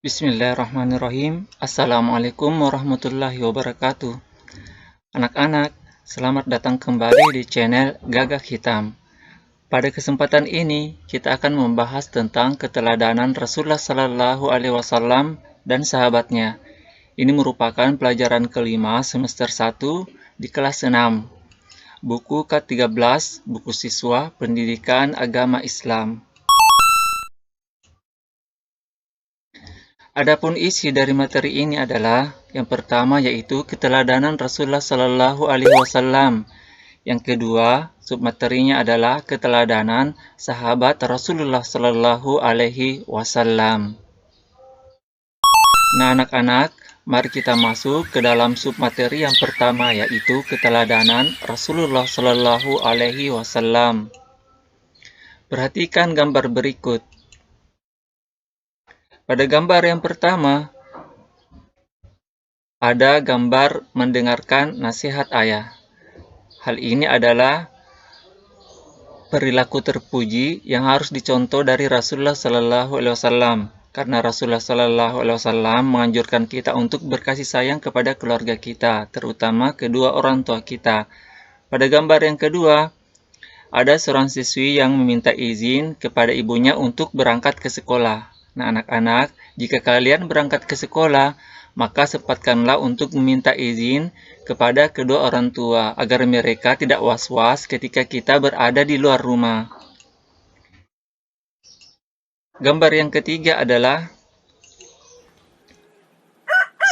Bismillahirrahmanirrahim. Assalamualaikum warahmatullahi wabarakatuh. Anak-anak, selamat datang kembali di channel Gagak Hitam. Pada kesempatan ini, kita akan membahas tentang keteladanan Rasulullah Sallallahu Alaihi Wasallam dan sahabatnya. Ini merupakan pelajaran kelima semester 1 di kelas 6. Buku K13, buku siswa Pendidikan Agama Islam. Adapun isi dari materi ini adalah yang pertama yaitu keteladanan Rasulullah Sallallahu Alaihi Wasallam. Yang kedua, submaterinya adalah keteladanan sahabat Rasulullah Sallallahu Alaihi Wasallam. Nah, anak-anak, mari kita masuk ke dalam submateri yang pertama yaitu keteladanan Rasulullah Sallallahu Alaihi Wasallam. Perhatikan gambar berikut. Pada gambar yang pertama, ada gambar mendengarkan nasihat ayah. Hal ini adalah perilaku terpuji yang harus dicontoh dari Rasulullah Sallallahu Alaihi Wasallam. Karena Rasulullah Sallallahu Alaihi Wasallam menganjurkan kita untuk berkasih sayang kepada keluarga kita, terutama kedua orang tua kita. Pada gambar yang kedua, ada seorang siswi yang meminta izin kepada ibunya untuk berangkat ke sekolah. Nah, anak-anak, jika kalian berangkat ke sekolah, maka sempatkanlah untuk meminta izin kepada kedua orang tua agar mereka tidak was-was ketika kita berada di luar rumah. Gambar yang ketiga adalah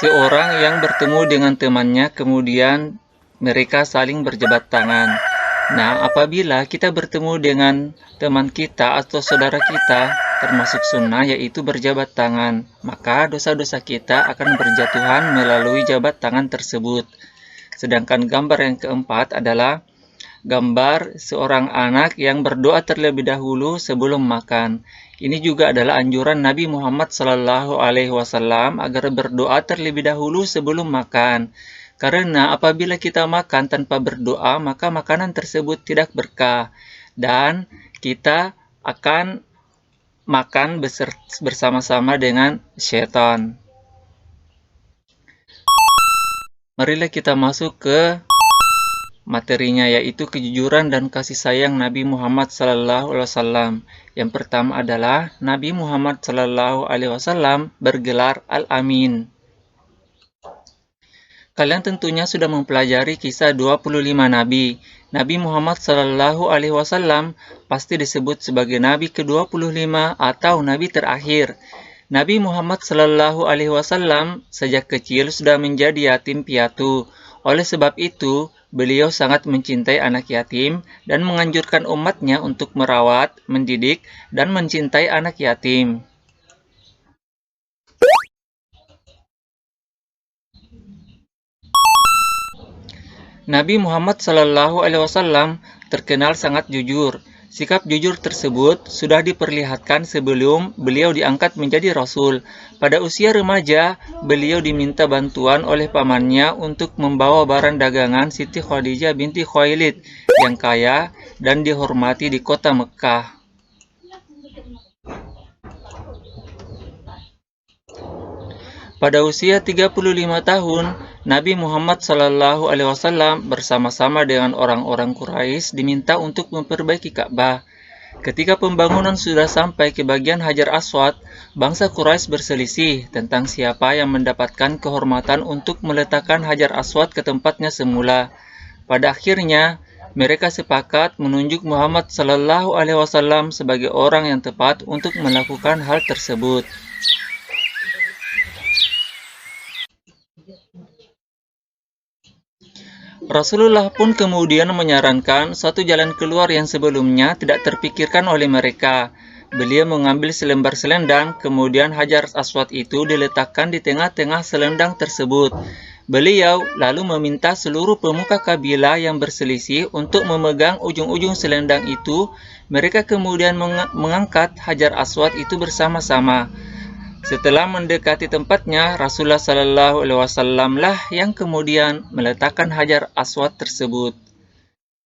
seorang yang bertemu dengan temannya, kemudian mereka saling berjabat tangan. Nah, apabila kita bertemu dengan teman kita atau saudara kita, termasuk sunnah yaitu berjabat tangan, maka dosa-dosa kita akan berjatuhan melalui jabat tangan tersebut. Sedangkan gambar yang keempat adalah gambar seorang anak yang berdoa terlebih dahulu sebelum makan. Ini juga adalah anjuran Nabi Muhammad Sallallahu Alaihi Wasallam agar berdoa terlebih dahulu sebelum makan. Karena apabila kita makan tanpa berdoa, maka makanan tersebut tidak berkah dan kita akan makan bersama-sama dengan syaitan. Marilah kita masuk ke materinya yaitu kejujuran dan kasih sayang Nabi Muhammad Sallallahu Alaihi Wasallam. Yang pertama adalah Nabi Muhammad Sallallahu Alaihi Wasallam bergelar Al-Amin. Kalian tentunya sudah mempelajari kisah 25 nabi. Nabi Muhammad Sallallahu Alaihi Wasallam pasti disebut sebagai nabi ke-25 atau nabi terakhir. Nabi Muhammad Sallallahu Alaihi Wasallam sejak kecil sudah menjadi yatim piatu. Oleh sebab itu, beliau sangat mencintai anak yatim dan menganjurkan umatnya untuk merawat, mendidik, dan mencintai anak yatim. Nabi Muhammad Sallallahu Alaihi Wasallam terkenal sangat jujur. Sikap jujur tersebut sudah diperlihatkan sebelum beliau diangkat menjadi Rasul. Pada usia remaja, beliau diminta bantuan oleh pamannya untuk membawa barang dagangan Siti Khadijah binti Khuwailid yang kaya dan dihormati di kota Mekah. Pada usia 35 tahun, Nabi Muhammad Sallallahu Alaihi Wasallam bersama-sama dengan orang-orang Quraisy diminta untuk memperbaiki Ka'bah. Ketika pembangunan sudah sampai ke bagian Hajar Aswad, bangsa Quraisy berselisih tentang siapa yang mendapatkan kehormatan untuk meletakkan Hajar Aswad ke tempatnya semula. Pada akhirnya, mereka sepakat menunjuk Muhammad Sallallahu Alaihi Wasallam sebagai orang yang tepat untuk melakukan hal tersebut. Rasulullah pun kemudian menyarankan suatu jalan keluar yang sebelumnya tidak terpikirkan oleh mereka. Beliau mengambil selembar selendang, kemudian Hajar Aswad itu diletakkan di tengah-tengah selendang tersebut. Beliau lalu meminta seluruh pemuka kabilah yang berselisih untuk memegang ujung-ujung selendang itu. Mereka kemudian mengangkat Hajar Aswad itu bersama-sama. Setelah mendekati tempatnya, Rasulullah Sallallahu Alaihi Wasallam lah yang kemudian meletakkan Hajar Aswad tersebut.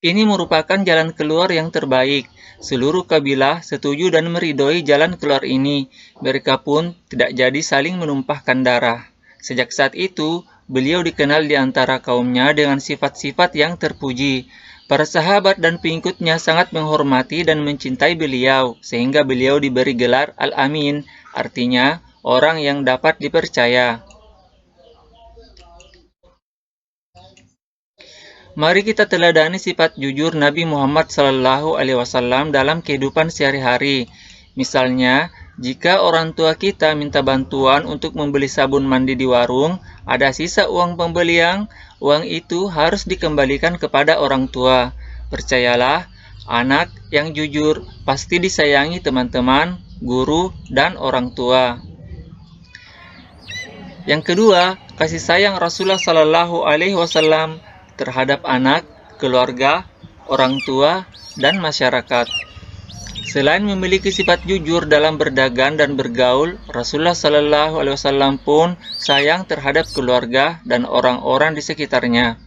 Ini merupakan jalan keluar yang terbaik. Seluruh kabilah setuju dan meridhoi jalan keluar ini. Mereka pun tidak jadi saling menumpahkan darah. Sejak saat itu, beliau dikenal di antara kaumnya dengan sifat-sifat yang terpuji. Para sahabat dan pengikutnya sangat menghormati dan mencintai beliau, sehingga beliau diberi gelar Al-Amin, artinya orang yang dapat dipercaya. Mari kita teladani sifat jujur Nabi Muhammad SAW dalam kehidupan sehari-hari. Misalnya, jika orang tua kita minta bantuan untuk membeli sabun mandi di warung, ada sisa uang pembelian, uang itu harus dikembalikan kepada orang tua. Percayalah, anak yang jujur pasti disayangi teman-teman, guru, dan orang tua. Yang kedua, kasih sayang Rasulullah SAW terhadap anak, keluarga, orang tua, dan masyarakat. Selain memiliki sifat jujur dalam berdagang dan bergaul, Rasulullah SAW pun sayang terhadap keluarga dan orang-orang di sekitarnya.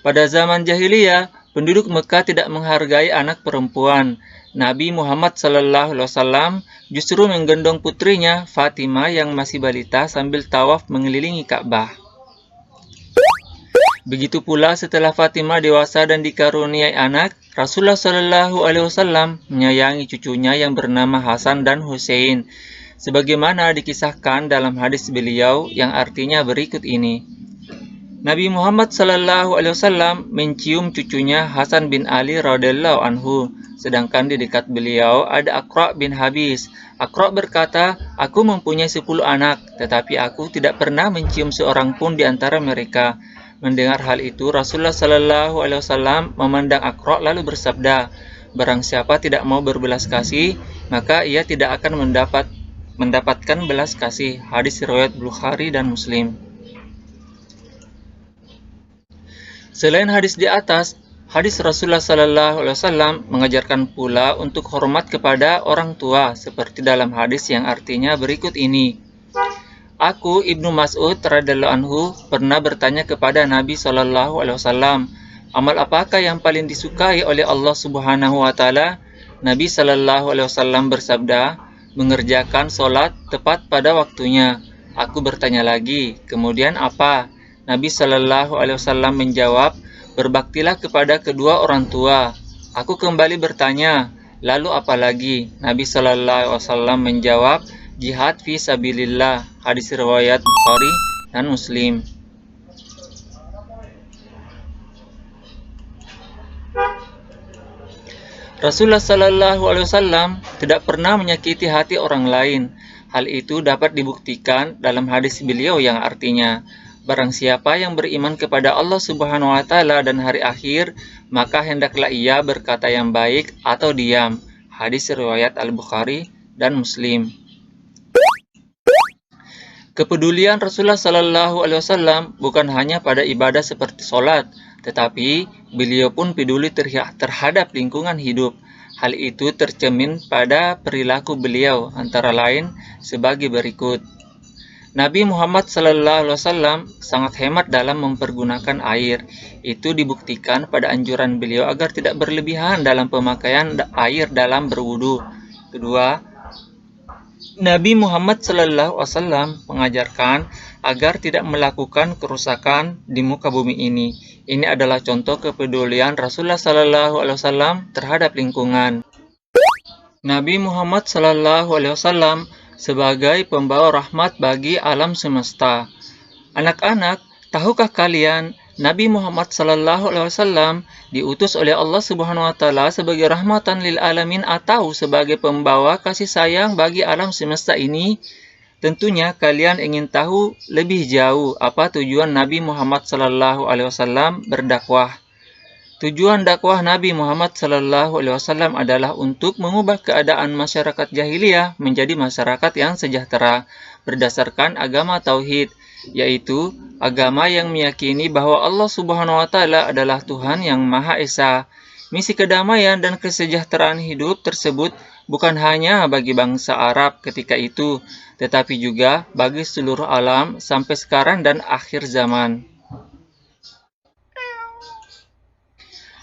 Pada zaman jahiliyah, penduduk Mekah tidak menghargai anak perempuan. Nabi Muhammad SAW justru menggendong putrinya Fatimah yang masih balita sambil tawaf mengelilingi Ka'bah. Begitu pula setelah Fatimah dewasa dan dikaruniai anak, Rasulullah SAW menyayangi cucunya yang bernama Hasan dan Hussein, sebagaimana dikisahkan dalam hadis beliau yang artinya berikut ini. Nabi Muhammad SAW mencium cucunya Hasan bin Ali radhiyallahu anhu, sedangkan di dekat beliau ada Aqra bin Habis. Aqra berkata, "Aku mempunyai 10 anak, tetapi aku tidak pernah mencium seorang pun di antara mereka." Mendengar hal itu, Rasulullah SAW memandang Aqra lalu bersabda, "Barang siapa tidak mau berbelas kasih, maka ia tidak akan mendapatkan belas kasih." Hadis riwayat Bukhari dan Muslim. Selain hadis di atas, hadis Rasulullah SAW mengajarkan pula untuk hormat kepada orang tua, seperti dalam hadis yang artinya berikut ini. Aku, Ibnu Mas'ud radhiyallahu anhu, pernah bertanya kepada Nabi SAW, amal apakah yang paling disukai oleh Allah Subhanahu wa Ta'ala? Nabi SAW bersabda, mengerjakan sholat tepat pada waktunya. Aku bertanya lagi, kemudian apa? Nabi SAW menjawab, berbaktilah kepada kedua orang tua. Aku kembali bertanya, lalu apa lagi? Nabi SAW menjawab, jihad fi sabilillah. Hadis riwayat Bukhari dan Muslim. Rasulullah SAW tidak pernah menyakiti hati orang lain. Hal itu dapat dibuktikan dalam hadis beliau yang artinya, barang siapa yang beriman kepada Allah Subhanahu wa Ta'ala dan hari akhir, maka hendaklah ia berkata yang baik atau diam. Hadis riwayat Al-Bukhari dan Muslim. Kepedulian Rasulullah SAW bukan hanya pada ibadah seperti sholat, tetapi beliau pun peduli terhadap lingkungan hidup. Hal itu tercermin pada perilaku beliau, antara lain sebagai berikut. Nabi Muhammad SAW sangat hemat dalam mempergunakan air. Itu dibuktikan pada anjuran beliau agar tidak berlebihan dalam pemakaian air dalam berwudu. Kedua, Nabi Muhammad SAW mengajarkan agar tidak melakukan kerusakan di muka bumi ini. Ini adalah contoh kepedulian Rasulullah SAW terhadap lingkungan. Nabi Muhammad SAW sebagai pembawa rahmat bagi alam semesta. Anak-anak, tahukah kalian Nabi Muhammad SAW diutus oleh Allah Subhanahu wa Ta'ala sebagai rahmatan lil alamin atau sebagai pembawa kasih sayang bagi alam semesta ini? Tentunya kalian ingin tahu lebih jauh apa tujuan Nabi Muhammad SAW berdakwah. Tujuan dakwah Nabi Muhammad SAW adalah untuk mengubah keadaan masyarakat jahiliyah menjadi masyarakat yang sejahtera berdasarkan agama tauhid, yaitu agama yang meyakini bahwa Allah Subhanahu wa Ta'ala adalah Tuhan yang Maha Esa. Misi kedamaian dan kesejahteraan hidup tersebut bukan hanya bagi bangsa Arab ketika itu, tetapi juga bagi seluruh alam sampai sekarang dan akhir zaman.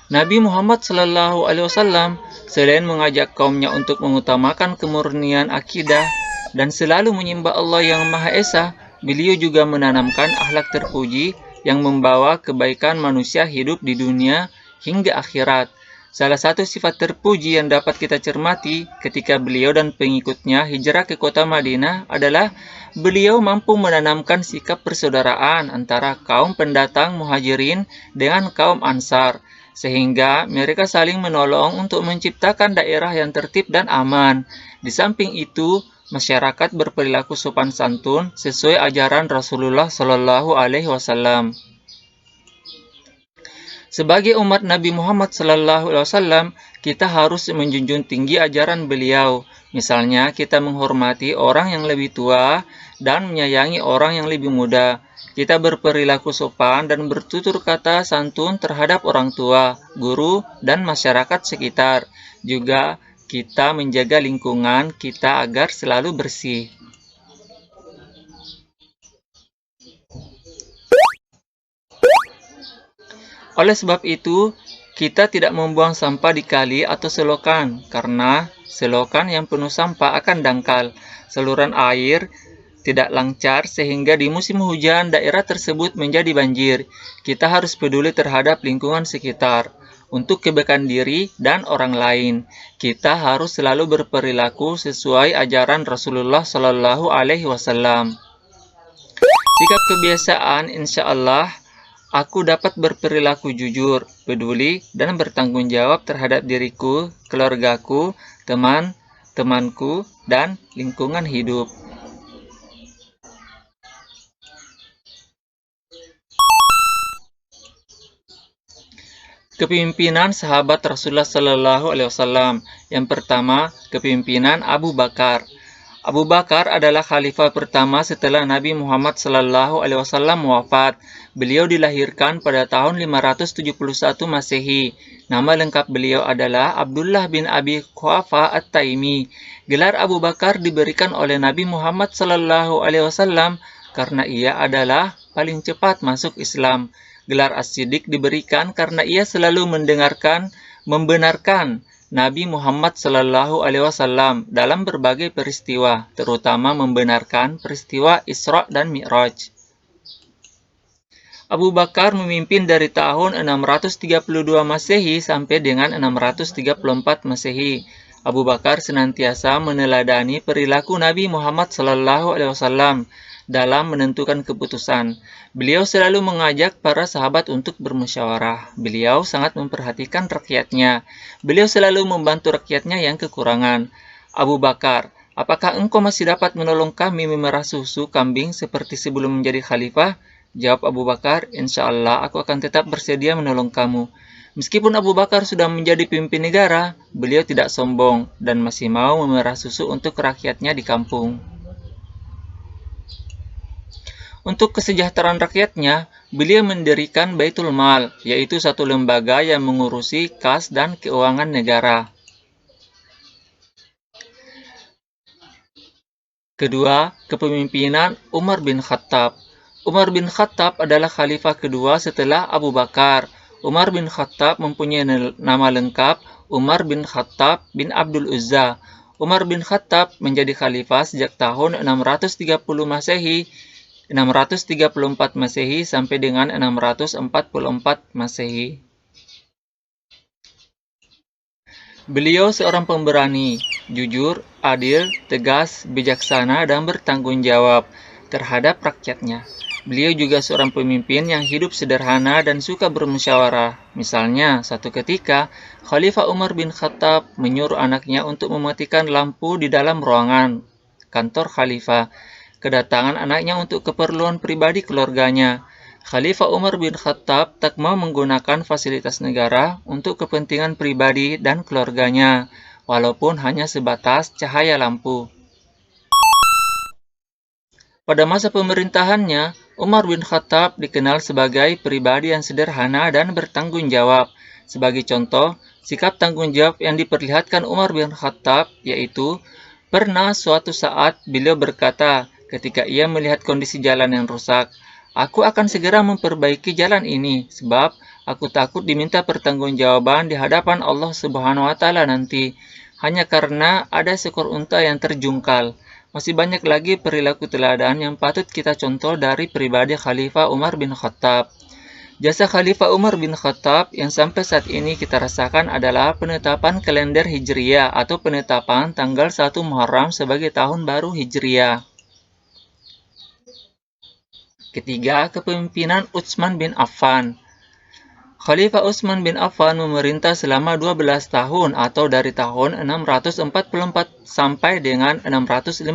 Nabi Muhammad SAW selain mengajak kaumnya untuk mengutamakan kemurnian akidah dan selalu menyembah Allah yang Maha Esa, beliau juga menanamkan akhlak terpuji yang membawa kebaikan manusia hidup di dunia hingga akhirat. Salah satu sifat terpuji yang dapat kita cermati ketika beliau dan pengikutnya hijrah ke kota Madinah adalah beliau mampu menanamkan sikap persaudaraan antara kaum pendatang Muhajirin dengan kaum Ansar, sehingga mereka saling menolong untuk menciptakan daerah yang tertib dan aman. Di samping itu, masyarakat berperilaku sopan santun sesuai ajaran Rasulullah Shallallahu Alaihi Wasallam. Sebagai umat Nabi Muhammad SAW, kita harus menjunjung tinggi ajaran beliau. Misalnya, kita menghormati orang yang lebih tua dan menyayangi orang yang lebih muda. Kita berperilaku sopan dan bertutur kata santun terhadap orang tua, guru, dan masyarakat sekitar. Juga, kita menjaga lingkungan kita agar selalu bersih. Oleh sebab itu, kita tidak membuang sampah di kali atau selokan, karena selokan yang penuh sampah akan dangkal. Saluran air tidak lancar sehingga di musim hujan daerah tersebut menjadi banjir. Kita harus peduli terhadap lingkungan sekitar. Untuk kebaikan diri dan orang lain, kita harus selalu berperilaku sesuai ajaran Rasulullah Shallallahu Alaihi Wasallam. Sikap kebiasaan, insya Allah, aku dapat berperilaku jujur, peduli, dan bertanggung jawab terhadap diriku, keluargaku, teman-temanku, dan lingkungan hidup. Kepemimpinan sahabat Rasulullah Sallallahu Alaihi Wasallam. Yang pertama, kepemimpinan Abu Bakar. Abu Bakar adalah khalifah pertama setelah Nabi Muhammad Sallallahu Alaihi Wasallam wafat. Beliau dilahirkan pada tahun 571 Masehi. Nama lengkap beliau adalah Abdullah bin Abi Quhafa At-Taimi. Gelar Abu Bakar diberikan oleh Nabi Muhammad Sallallahu Alaihi Wasallam karena ia adalah paling cepat masuk Islam. Gelar As-Siddiq diberikan karena ia selalu membenarkan Nabi Muhammad Sallallahu Alaihi Wasallam dalam berbagai peristiwa, terutama membenarkan peristiwa Isra dan Mi'raj. Abu Bakar memimpin dari tahun 632 Masehi sampai dengan 634 Masehi. Abu Bakar senantiasa meneladani perilaku Nabi Muhammad Sallallahu Alaihi Wasallam dalam menentukan keputusan. Beliau selalu mengajak para sahabat untuk bermusyawarah. Beliau sangat memperhatikan rakyatnya. Beliau selalu membantu rakyatnya yang kekurangan. Abu Bakar, apakah engkau masih dapat menolong kami memerah susu kambing seperti sebelum menjadi khalifah? Jawab Abu Bakar, insya Allah aku akan tetap bersedia menolong kamu. Meskipun Abu Bakar sudah menjadi pemimpin negara, beliau tidak sombong dan masih mau memerah susu untuk rakyatnya di kampung. Untuk kesejahteraan rakyatnya, beliau mendirikan Baitul Mal, yaitu satu lembaga yang mengurusi kas dan keuangan negara. Kedua, kepemimpinan Umar bin Khattab. Umar bin Khattab adalah khalifah kedua setelah Abu Bakar. Umar bin Khattab mempunyai nama lengkap Umar bin Khattab bin Abdul Uzza. Umar bin Khattab menjadi khalifah sejak tahun 630 Masehi, 634 Masehi sampai dengan 644 Masehi. Beliau seorang pemberani, jujur, adil, tegas, bijaksana, dan bertanggung jawab terhadap rakyatnya. Beliau juga seorang pemimpin yang hidup sederhana dan suka bermusyawarah. Misalnya, satu ketika, Khalifah Umar bin Khattab menyuruh anaknya untuk mematikan lampu di dalam ruangan kantor khalifah. Kedatangan anaknya untuk keperluan pribadi keluarganya. Khalifah Umar bin Khattab tak mau menggunakan fasilitas negara untuk kepentingan pribadi dan keluarganya, walaupun hanya sebatas cahaya lampu. Pada masa pemerintahannya, Umar bin Khattab dikenal sebagai pribadi yang sederhana dan bertanggung jawab. Sebagai contoh, sikap tanggung jawab yang diperlihatkan Umar bin Khattab yaitu, pernah suatu saat beliau berkata, ketika ia melihat kondisi jalan yang rusak, aku akan segera memperbaiki jalan ini, sebab Aku takut diminta pertanggungjawaban di hadapan Allah Subhanahu wa Ta'ala nanti, hanya karena ada seekor unta yang terjungkal. Masih banyak lagi perilaku teladan yang patut kita contoh dari pribadi Khalifah Umar bin Khattab. Jasa Khalifah Umar bin Khattab yang sampai saat ini kita rasakan adalah penetapan kalender Hijriyah atau penetapan tanggal 1 Muharram sebagai tahun baru Hijriyah. Ketiga, kepemimpinan Utsman bin Affan. Khalifah Utsman bin Affan memerintah selama 12 tahun atau dari tahun 644 sampai dengan 656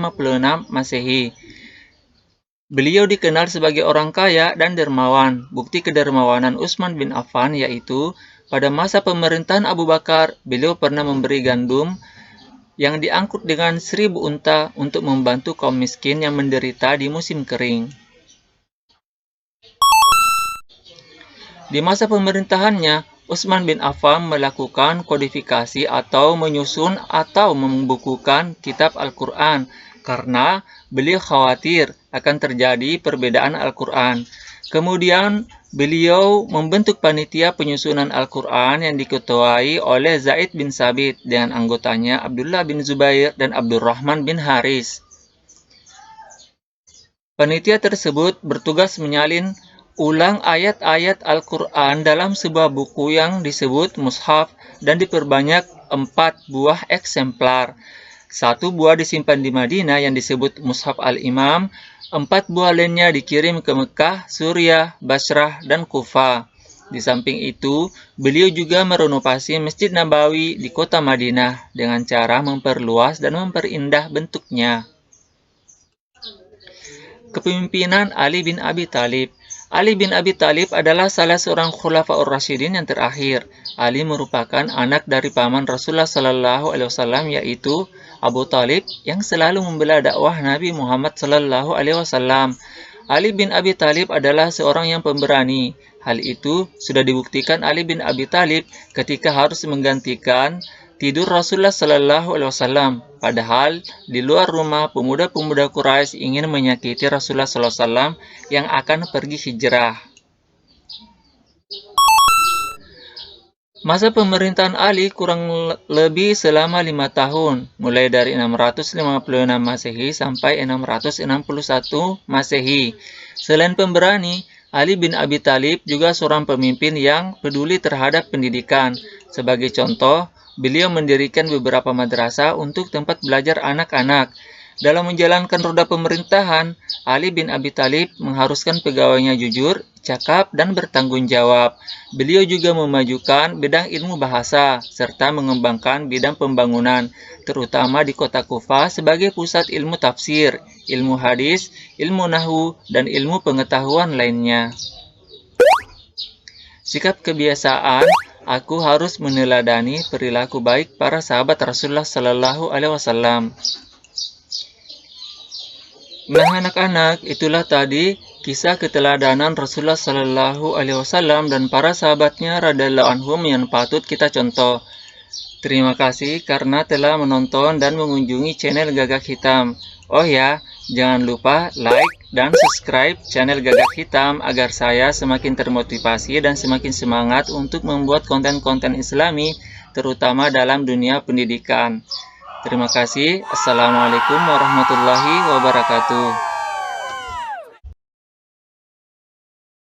Masehi. Beliau dikenal sebagai orang kaya dan dermawan. Bukti kedermawanan Utsman bin Affan yaitu pada masa pemerintahan Abu Bakar, beliau pernah memberi gandum yang diangkut dengan 1000 unta untuk membantu kaum miskin yang menderita di musim kering. Di masa pemerintahannya, Utsman bin Affan melakukan kodifikasi atau menyusun atau membukukan kitab Al-Quran karena beliau khawatir akan terjadi perbedaan Al-Quran. Kemudian, beliau membentuk panitia penyusunan Al-Quran yang diketuai oleh Zaid bin Sabit dengan anggotanya Abdullah bin Zubair dan Abdurrahman bin Haris. Panitia tersebut bertugas menyalin ulang ayat-ayat Al-Quran dalam sebuah buku yang disebut mushaf dan diperbanyak 4 buah eksemplar. 1 buah disimpan di Madinah yang disebut Mushaf Al-Imam, 4 buah lainnya dikirim ke Mekah, Suriah, Basrah, dan Kufah. Di samping itu, beliau juga merenovasi Masjid Nabawi di kota Madinah dengan cara memperluas dan memperindah bentuknya. Kepemimpinan Ali bin Abi Thalib. Ali bin Abi Thalib adalah salah seorang Khulafaur Rasyidin yang terakhir. Ali merupakan anak dari paman Rasulullah Sallallahu Alaihi Wasallam yaitu Abu Thalib yang selalu membela dakwah Nabi Muhammad Sallallahu Alaihi Wasallam. Ali bin Abi Thalib adalah seorang yang pemberani. Hal itu sudah dibuktikan Ali bin Abi Thalib ketika harus menggantikan tidur Rasulullah Sallallahu Alaihi Wasallam. Padahal di luar rumah pemuda-pemuda Quraisy ingin menyakiti Rasulullah Sallallahu Alaihi Wasallam yang akan pergi hijrah. Masa pemerintahan Ali kurang lebih selama 5 tahun, mulai dari 656 Masehi sampai 661 Masehi. Selain pemberani, Ali bin Abi Thalib juga seorang pemimpin yang peduli terhadap pendidikan. Sebagai contoh, beliau mendirikan beberapa madrasah untuk tempat belajar anak-anak. Dalam menjalankan roda pemerintahan, Ali bin Abi Thalib mengharuskan pegawainya jujur, cakap, dan bertanggung jawab. Beliau juga memajukan bidang ilmu bahasa, serta mengembangkan bidang pembangunan, terutama di kota Kufah sebagai pusat ilmu tafsir, ilmu hadis, ilmu nahwu, dan ilmu pengetahuan lainnya. Sikap kebiasaan, aku harus meneladani perilaku baik para sahabat Rasulullah Sallallahu Alaihi Wasallam. Nah anak-anak, itulah tadi kisah keteladanan Rasulullah Sallallahu Alaihi Wasallam dan para sahabatnya radhiyallahu anhum yang patut kita contoh. Terima kasih karena telah menonton dan mengunjungi channel Gagak Hitam. Oh ya, jangan lupa like dan subscribe channel Gagak Hitam agar saya semakin termotivasi dan semakin semangat untuk membuat konten-konten Islami, terutama dalam dunia pendidikan. Terima kasih. Assalamualaikum warahmatullahi wabarakatuh.